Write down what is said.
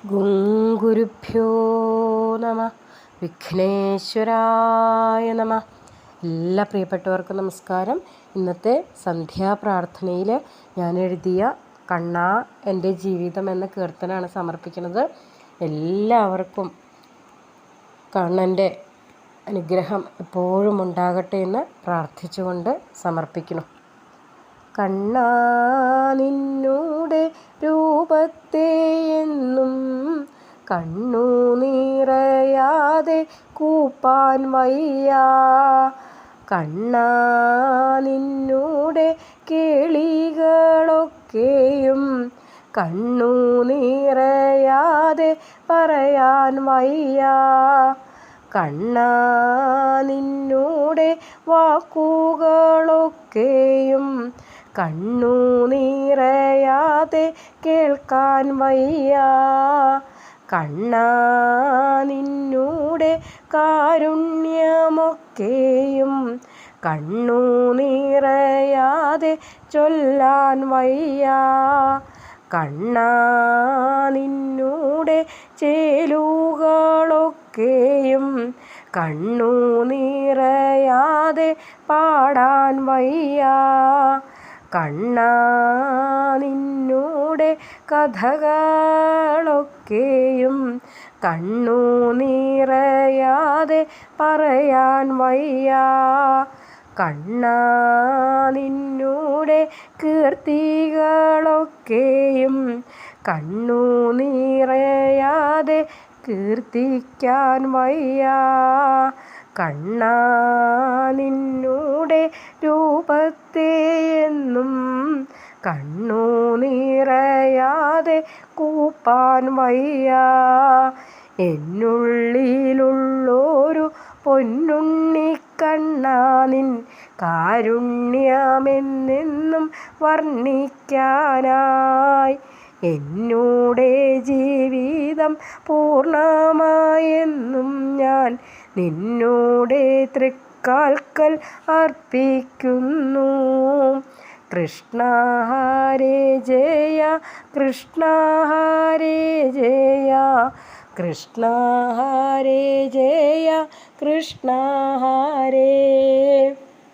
ഗുരുഭ്യോ നമ വിഘ്നേശ്വരായ നമ. എല്ലാ പ്രിയപ്പെട്ടവർക്കും നമസ്കാരം. ഇന്നത്തെ സന്ധ്യാപ്രാർത്ഥനയിൽ ഞാൻ എഴുതിയ കണ്ണാ എൻ്റെ ജീവിതം എന്ന കീർത്തനമാണ് സമർപ്പിക്കുന്നത്. എല്ലാവർക്കും കണ്ണൻ്റെ അനുഗ്രഹം എപ്പോഴും ഉണ്ടാകട്ടെ എന്ന് പ്രാർത്ഥിച്ചുകൊണ്ട് സമർപ്പിക്കുന്നു. കണ്ണാ നിന്നൂടെ രൂപത്തെ എന്നും കണ്ണു നിറയാതെ കൂപ്പാൻ വയ്യ. കണ്ണാ നിന്നൂടെ കേളികളൊക്കെയും കണ്ണു നിറയാതെ പറയാൻ വയ്യ. കണ്ണാ നിന്നൂടെ വാക്കുകളൊക്കെയും കണ്ണു നിറയാതെ കേൾക്കാൻ വയ്യ. കണ്ണാ നിന്നൂടെ കാരുണ്യമൊക്കെയും കണ്ണു നിറയാതെ ചൊല്ലാൻ വയ്യ. കണ്ണാ നിന്നൂടെ ചേലുകളൊക്കെയും കണ്ണു നിറയാതെ പാടാൻ വയ്യ. കണ്ണാ നിന്നൂടെ കഥകളൊക്കെയും കണ്ണു നിറയാതെ പറയാൻ വയ്യ. കണ്ണാ നിന്നൂടെ കീർത്തികളൊക്കെയും കണ്ണു നിറയാതെ കീർത്തിക്കാൻ വയ്യ. കണ്ണാ നിന്നൂടെ രൂപത്തെ എന്നും കണ്ണു നിറയാതെ കൂപ്പാൻ വയ്യ. എന്നുള്ളിലുള്ളൊരു പൊന്നുണ്ണിക്കണ്ണാ നിൻ കാരുണ്യമെന്നെന്നും വർണ്ണിക്കാനായി എന്നൂടെ ജീവിതം പൂർണ്ണമായെന്നും ഞാൻ നിന്നോടെ തൃക്കാൽക്കൽ അർപ്പിക്കുന്നു. കൃഷ്ണ ഹരേ ജയ കൃഷ്ണ ഹരേ ജയ കൃഷ്ണ ഹരേ ജയ കൃഷ്ണ ഹരേ.